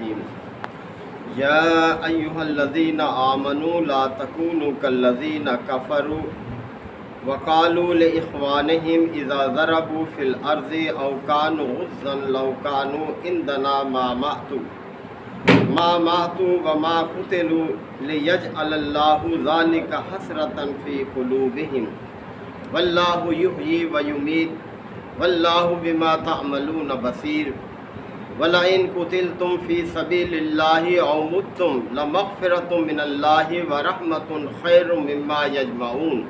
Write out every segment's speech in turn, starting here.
الرحیم یا ایھا الذین آمنوا لا تکونوا کالذین کفروا وقالوا لإخوانهم اذا ضربوا في الارض او كانوا غزا لو كانوا عندنا ما ماتوا وما قتلوا ليجعل الله ذلك حسرة في قلوبهم والله يحيي ويميت والله بما تعملون بصير ولئن قتلتم في سبيل الله او متم لمغفرة من الله ورحمة خير مما يجمعون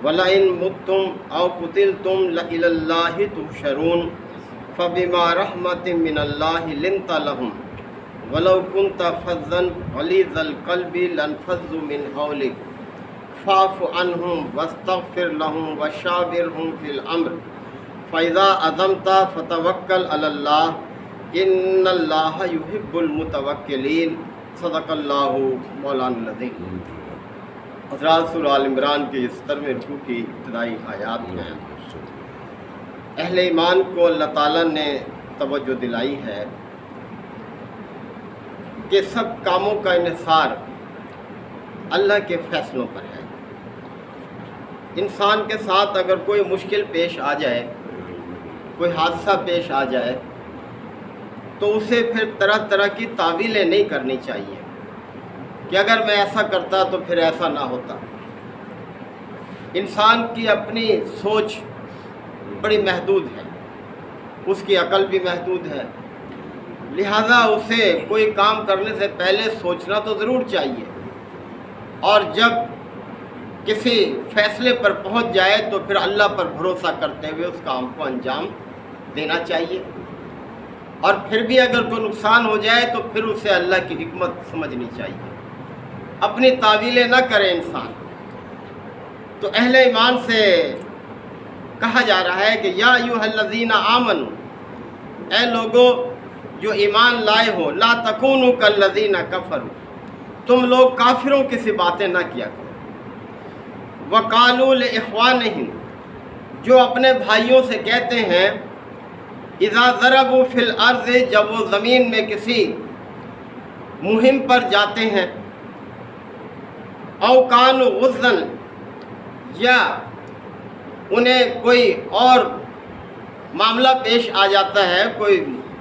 وَلَئِن مُتُّمْ أَوْ قُتِلْتُمْ لَإِلَى اللَّهِ تُحْشَرُونَ فَبِمَا رَحْمَةٍ مِّنَ اللَّهِ لِنتَ لَهُمْ وَلَوْ كُنْتَ فَظًّا غَلِيظَ الْقَلْبِ لَانفَضُّوا مِنْ حَوْلِكَ فَاعْفُ عَنْهُمْ وَاسْتَغْفِرْ لَهُمْ وَشَاوِرْهُمْ فِي الْأَمْرِ فَإِذَا عَزَمْتَ فَتَوَكَّلْ عَلَى اللَّهِ إِنَّ اللَّهَ يُحِبُّ الْمُتَوَكِّلِينَ صدق اللہ مولانا العظیم۔ حضرات سورہ آل عمران کے اس 17ویں رکوع کی ابتدائی آیات میں اہل ایمان کو اللہ تعالیٰ نے توجہ دلائی ہے کہ سب کاموں کا انحصار اللہ کے فیصلوں پر ہے۔ انسان کے ساتھ اگر کوئی مشکل پیش آ جائے، کوئی حادثہ پیش آ جائے، تو اسے پھر طرح طرح کی تعویلیں نہیں کرنی چاہیے کہ اگر میں ایسا کرتا تو پھر ایسا نہ ہوتا۔ انسان کی اپنی سوچ بڑی محدود ہے، اس کی عقل بھی محدود ہے، لہذا اسے کوئی کام کرنے سے پہلے سوچنا تو ضرور چاہیے، اور جب کسی فیصلے پر پہنچ جائے تو پھر اللہ پر بھروسہ کرتے ہوئے اس کام کو انجام دینا چاہیے، اور پھر بھی اگر کوئی نقصان ہو جائے تو پھر اسے اللہ کی حکمت سمجھنی چاہیے، اپنی تعویلیں نہ کرے انسان۔ تو اہل ایمان سے کہا جا رہا ہے کہ یا ایھا الذین آمنوا، اے لوگو جو ایمان لائے ہو، لا تکونوا کالذین کفروا، تم لوگ کافروں کی سی باتیں نہ کیا کرو۔ وقالوا لاخوانہم، جو اپنے بھائیوں سے کہتے ہیں، اذا ضربوا فی الارض، جب وہ زمین میں کسی مہم پر جاتے ہیں، او کانوا غزا، یا انہیں کوئی اور معاملہ پیش آ جاتا ہے، کوئی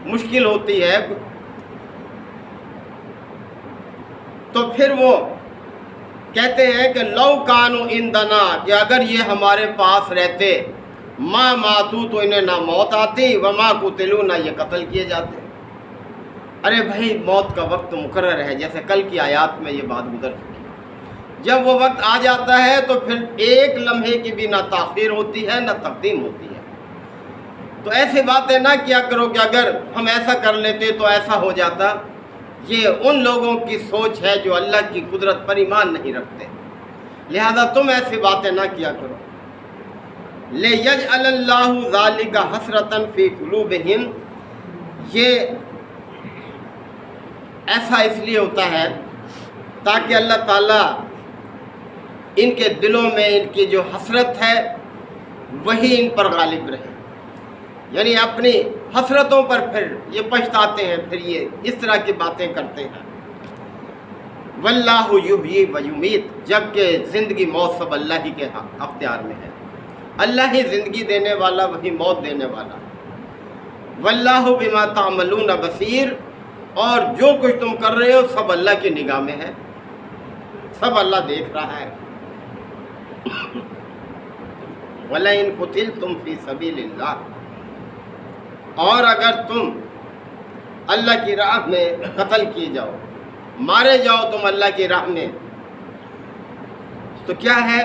مشکل ہوتی ہے، تو پھر وہ کہتے ہیں کہ لو کانوا عندنا، کہ اگر یہ ہمارے پاس رہتے، ما ماتوا، تو انہیں نہ موت آتی، وما قتلوا، نہ یہ قتل کیے جاتے۔ ارے بھائی، موت کا وقت مقرر ہے، جیسے کل کی آیات میں یہ بات گزر چکی۔ جب وہ وقت آ جاتا ہے تو پھر ایک لمحے کی بھی نہ تاخیر ہوتی ہے نہ تقدیم ہوتی ہے۔ تو ایسی باتیں نہ کیا کرو کہ اگر ہم ایسا کر لیتے تو ایسا ہو جاتا۔ یہ ان لوگوں کی سوچ ہے جو اللہ کی قدرت پر ایمان نہیں رکھتے، لہذا تم ایسی باتیں نہ کیا کرو۔ لِيَجْعَلَ اللَّهُ ذَلِكَ حَسْرَةً فِي قُلُوبِهِمْ، یہ ایسا اس لیے ہوتا ہے تاکہ اللہ تعالیٰ ان کے دلوں میں ان کی جو حسرت ہے وہی ان پر غالب رہے، یعنی اپنی حسرتوں پر پھر یہ پچھتاتے ہیں، پھر یہ اس طرح کی باتیں کرتے ہیں۔ واللہ یحیی و یمیت، جبکہ زندگی موت سب اللہ ہی کے اختیار میں ہے، اللہ ہی زندگی دینے والا، وہی موت دینے والا۔ واللہ بما تعملون بصیر، اور جو کچھ تم کر رہے ہو سب اللہ کی نگاہ میں ہے، سب اللہ دیکھ رہا ہے۔ وَلَئِن قُتِلْتُمْ فِي سَبِيلِ اللَّهِ، اور اگر تم اللہ کی راہ میں قتل کیے جاؤ، مارے جاؤ تم اللہ کی راہ میں، تو کیا ہے؟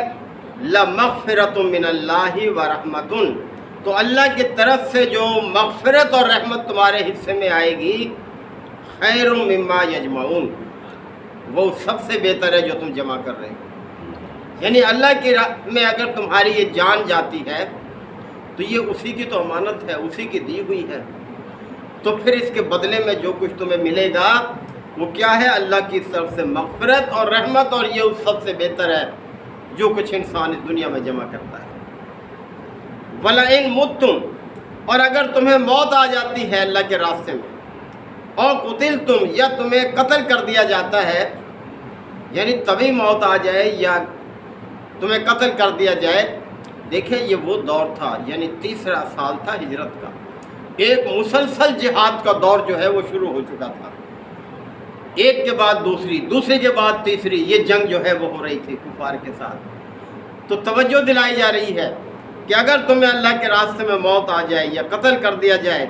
لَمَغْفِرَةٌ مِّنَ اللَّهِ وَرَحْمَةٌ، تو اللہ کی طرف سے جو مغفرت اور رحمت تمہارے حصے میں آئے گی، خیر مما یجمعون، وہ سب سے بہتر ہے جو تم جمع کر رہے ہو۔ یعنی اللہ کی راہ میں اگر تمہاری یہ جان جاتی ہے تو یہ اسی کی تو امانت ہے، اسی کی دی ہوئی ہے، تو پھر اس کے بدلے میں جو کچھ تمہیں ملے گا وہ کیا ہے؟ اللہ کی طرف سے مغفرت اور رحمت، اور یہ اس سب سے بہتر ہے جو کچھ انسان اس دنیا میں جمع کرتا ہے۔ وَلَئِن مُتُّمْ، اور اگر تمہیں موت آ جاتی ہے اللہ کے راستے میں، اور قتل تم یا تمہیں قتل کر دیا جاتا ہے، یعنی طبی موت آ جائے یا تمہیں قتل کر دیا جائے۔ دیکھیں یہ وہ دور تھا، یعنی تیسرا سال تھا ہجرت کا، ایک مسلسل جہاد کا دور جو ہے وہ شروع ہو چکا تھا، ایک کے بعد دوسری، دوسری کے بعد تیسری، یہ جنگ جو ہے وہ ہو رہی تھی کفار کے ساتھ۔ تو توجہ دلائی جا رہی ہے کہ اگر تمہیں اللہ کے راستے میں موت آ جائے یا قتل کر دیا جائے،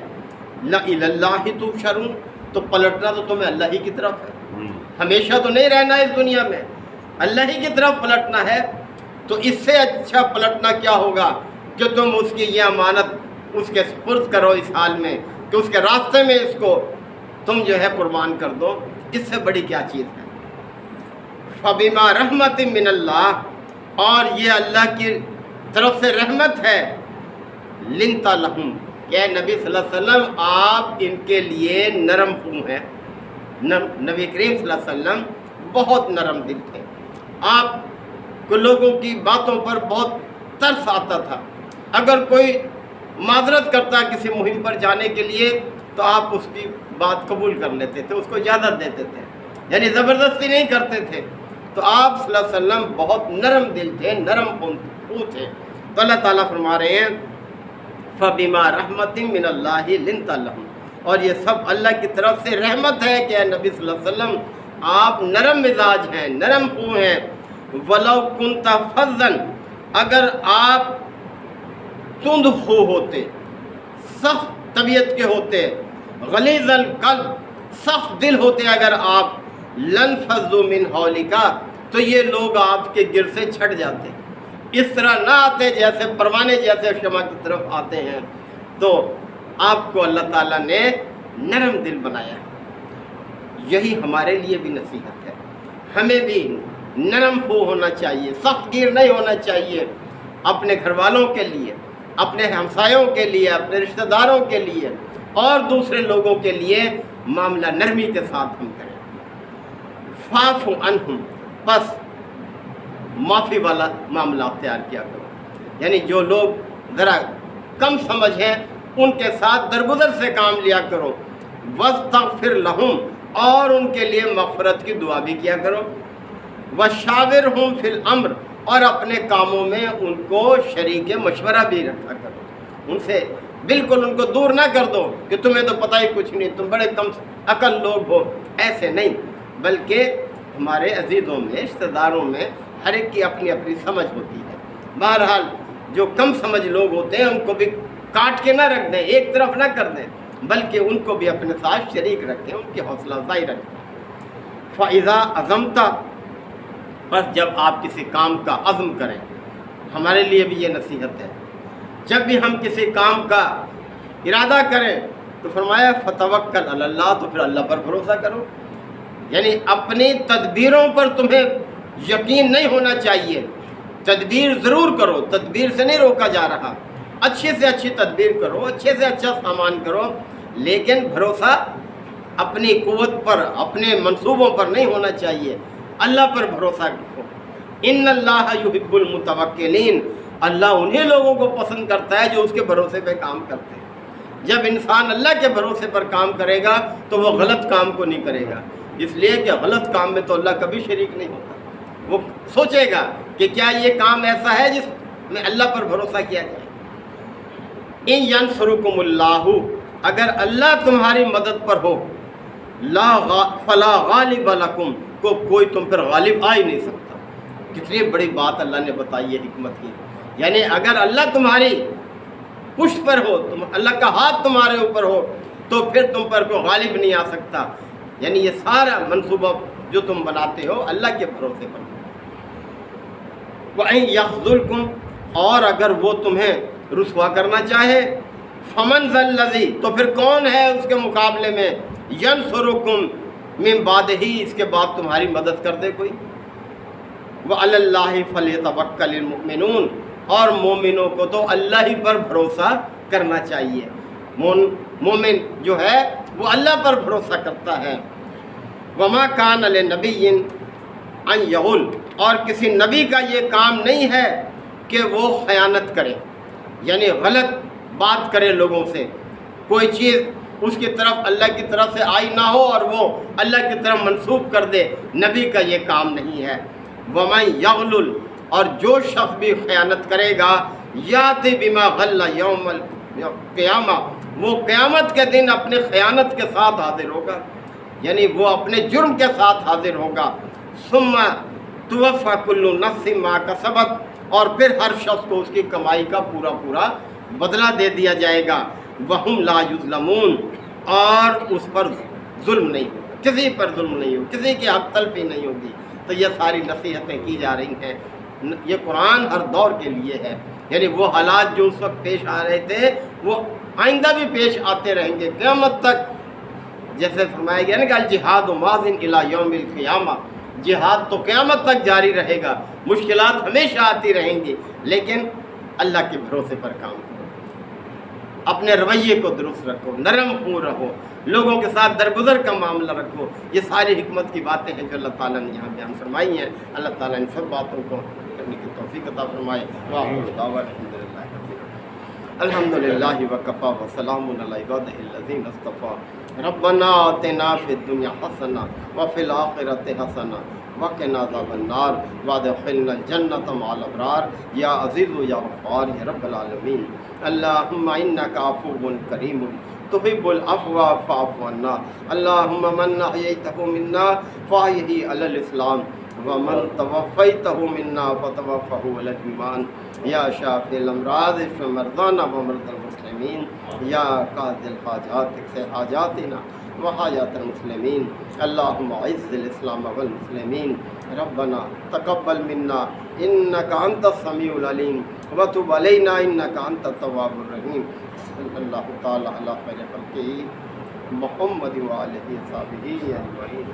لَإِلَى اللَّهِ تُحْشَرُونَ، تو پلٹنا تو تمہیں اللہ ہی کی طرف ہے، ہمیشہ تو نہیں رہنا اس دنیا میں، اللہ ہی کی طرف پلٹنا ہے۔ تو اس سے اچھا پلٹنا کیا ہوگا کہ تم اس کی یہ امانت اس کے سپرد کرو اس حال میں کہ اس کے راستے میں اس کو تم جو ہے قربان کر دو، اس سے بڑی کیا چیز ہے۔ فَبِمَا رَحْمَةٍ مِّنَ اللَّهِ، اور یہ اللہ کی طرف سے رحمت ہے، لِنْتَ لَهُمْ، کہ نبی صلی اللہ علیہ وسلم آپ ان کے لیے نرم خوں ہیں۔ نبی کریم صلی اللہ علیہ وسلم بہت نرم دل تھے، آپ کو لوگوں کی باتوں پر بہت ترس آتا تھا، اگر کوئی معذرت کرتا کسی مہم پر جانے کے لیے تو آپ اس کی بات قبول کر لیتے تھے، اس کو اجازت دیتے تھے، یعنی زبردستی نہیں کرتے تھے۔ تو آپ صلی اللہ علیہ وسلم بہت نرم دل تھے، نرم خوں تھے۔ تو اللہ تعالیٰ فرما رہے ہیں فَبِمَا رَحْمَةٍ مِّنَ اللَّهِ لِنْتَ لَهُمْ، اور یہ سب اللہ کی طرف سے رحمت ہے کہ اے نبی صلی اللہ علیہ وسلم آپ نرم مزاج ہیں، نرم خوں ہیں۔ وَلَوْ كُنْتَ فَظًّا، اگر آپ تند خو ہوتے، سخت طبیعت کے ہوتے، غلیظ القلب، سخت دل ہوتے اگر آپ، لَنْفَضُّوا مِنْ حَوْلِكَ، تو یہ لوگ آپ کے گر سے چھٹ جاتے، اس طرح نہ آتے جیسے پروانے جیسے شمع کی طرف آتے ہیں۔ تو آپ کو اللہ تعالیٰ نے نرم دل بنایا، یہی ہمارے لیے بھی نصیحت ہے، ہمیں بھی نرم خو ہونا چاہیے، سخت گیر نہیں ہونا چاہیے، اپنے گھر والوں کے لیے، اپنے ہمسایوں کے لیے، اپنے رشتہ داروں کے لیے اور دوسرے لوگوں کے لیے معاملہ نرمی کے ساتھ ہم کریں۔ فاعف عنہم، پس معافی والا معاملہ اختیار کیا کرو، یعنی جو لوگ ذرا کم سمجھ ہیں ان کے ساتھ درگزر سے کام لیا کرو۔ واستغفر لہم، اور ان کے لیے مغفرت کی دعا بھی کیا کرو۔ وشاورہم فی الامر، اور اپنے کاموں میں ان کو شریک مشورہ بھی رکھا کرو، ان سے بالکل ان کو دور نہ کر دو کہ تمہیں تو پتہ ہی کچھ نہیں، تم بڑے کم عقل لوگ ہو، ایسے نہیں، بلکہ ہمارے عزیزوں میں، رشتہ داروں میں ہر ایک کی اپنی اپنی سمجھ ہوتی ہے۔ بہرحال جو کم سمجھ لوگ ہوتے ہیں ان کو بھی کاٹ کے نہ رکھ دیں، ایک طرف نہ کر دیں، بلکہ ان کو بھی اپنے ساتھ شریک رکھیں، ان کی حوصلہ افزائی رکھیں۔ فَإِذَا عَزَمْتَ، بس جب آپ کسی کام کا عزم کریں، ہمارے لیے بھی یہ نصیحت ہے، جب بھی ہم کسی کام کا ارادہ کریں تو فرمایا فَتَوَكَّلْ عَلَى اللَّهِ، تو پھر اللہ پر بھروسہ کرو، یعنی اپنی تدبیروں پر تمہیں یقین نہیں ہونا چاہیے، تدبیر ضرور کرو، تدبیر سے نہیں روکا جا رہا، اچھے سے اچھی تدبیر کرو، اچھے سے اچھا سامان کرو، لیکن بھروسہ اپنی قوت پر، اپنے منصوبوں پر نہیں ہونا چاہیے، اللہ پر بھروسہ رکھو۔ ان اللہ یحب المتوکلین، اللہ انہیں لوگوں کو پسند کرتا ہے جو اس کے بھروسے پہ کام کرتے ہیں۔ جب انسان اللہ کے بھروسے پر کام کرے گا تو وہ غلط کام کو نہیں کرے گا، اس لیے کہ غلط کام میں تو اللہ کبھی شریک نہیں ہوتا، وہ سوچے گا کہ کیا یہ کام ایسا ہے جس میں اللہ پر بھروسہ کیا جائے۔ ان ینصرکم اللہ، اگر اللہ تمہاری مدد پر ہو، فلا غالب لکم، کو کوئی تم پر غالب آ ہی نہیں سکتا۔ کتنی بڑی بات اللہ نے بتائی ہے حکمت کی، یعنی اگر اللہ تمہاری پشت پر ہو، اللہ کا ہاتھ تمہارے اوپر ہو تو پھر تم پر کوئی غالب نہیں آ سکتا، یعنی یہ سارا منصوبہ جو تم بناتے ہو اللہ کے بھروسے پر۔ وَإِن يَخْذُلْكُمْ، اور اگر وہ تمہیں رسوا کرنا چاہے، فَمَنْ ذَا الَّذِي، تو پھر کون ہے اس کے مقابلے میں، يَنْصُرُكُمْ مِن بَعْدِهِ، اس کے بعد تمہاری مدد کر دے کوئی۔ وَعَلَى اللَّهِ فَلْيَتَوَكَّلِ الْمُؤْمِنُونَ، اور مومنوں کو تو اللہ ہی پر بھروسہ کرنا چاہیے، مومن جو ہے وہ اللہ پر بھروسہ کرتا ہے۔ وَمَا كَانَ لِنَبِيٍّ أَن يَغُلَّ، اور کسی نبی کا یہ کام نہیں ہے کہ وہ خیانت کرے، یعنی غلط بات کرے لوگوں سے، کوئی چیز اس کی طرف اللہ کی طرف سے آئی نہ ہو اور وہ اللہ کی طرف منسوب کر دے، نبی کا یہ کام نہیں ہے۔ وَمَن يَغْلُلْ، اور جو شخص بھی خیانت کرے گا، یَأْتِ بِمَا غَلَّ یوم القیامہ، وہ قیامت کے دن اپنے خیانت کے ساتھ حاضر ہوگا، یعنی وہ اپنے جرم کے ساتھ حاضر ہوگا۔ ثم توفی کل نفس ما کسبت، اور پھر ہر شخص کو اس کی کمائی کا پورا پورا بدلہ دے دیا جائے گا۔ وہم لا یظلمون، اور اس پر ظلم نہیں ہوگا، کسی پر ظلم نہیں ہوگا، کسی کی حق تلفی نہیں ہوگی۔ تو یہ ساری نصیحتیں کی جا رہی ہیں۔ یہ قرآن ہر دور کے لیے ہے، یعنی وہ حالات جو اس وقت پیش آ رہے تھے وہ آئندہ بھی پیش آتے رہیں گے قیامت تک۔ جیسے فرمایا گیا نا کہ الجہاد ماضٍ الی یوم القیامہ، جہاد تو قیامت تک جاری رہے گا، مشکلات ہمیشہ آتی رہیں گی، لیکن اللہ کے بھروسے پر کام کرو، اپنے رویے کو درست رکھو، نرم خو رہو، لوگوں کے ساتھ درگزر کا معاملہ رکھو۔ یہ ساری حکمت کی باتیں ہیں جو اللہ تعالیٰ نے یہاں بیان فرمائی ہیں۔ اللہ تعالیٰ ان سب باتوں کو کرنے کی توفیق عطا فرمائے۔ وآخر دعوانا الحمد للہ وکفیٰ وسلام علی عبادہ الذین اصطفیٰ۔ ربنا آتنا فی الدنیا حسنہ وفی الآخرۃ حسنہ وقنا عذاب النار وادخلنا الجنۃ مع الابرار یا عزیز یا غفار یا رب العالمین۔ اللہم انک عفو کریم تحب العفو فاعف عنا۔ اللہم من احییتہ منا فاحیہ علی الاسلام ومن توفیتہ منا فتوفہ علی الایمان۔ یا شافی الامراض اشف مرضانا ومرضى المسلمین، یا قاضی الحاجات اقض حاجاتنا وحاجات المسلمین۔ اللہم اعز الاسلام والمسلمین۔ ربنا تقبل منا انک انت السمیع العلیم وتب علینا انک انت التواب الرحیم۔ صلی اللہ تعالی علی خیر خلقہ محمد وآلہ وصحبہ اجمعین۔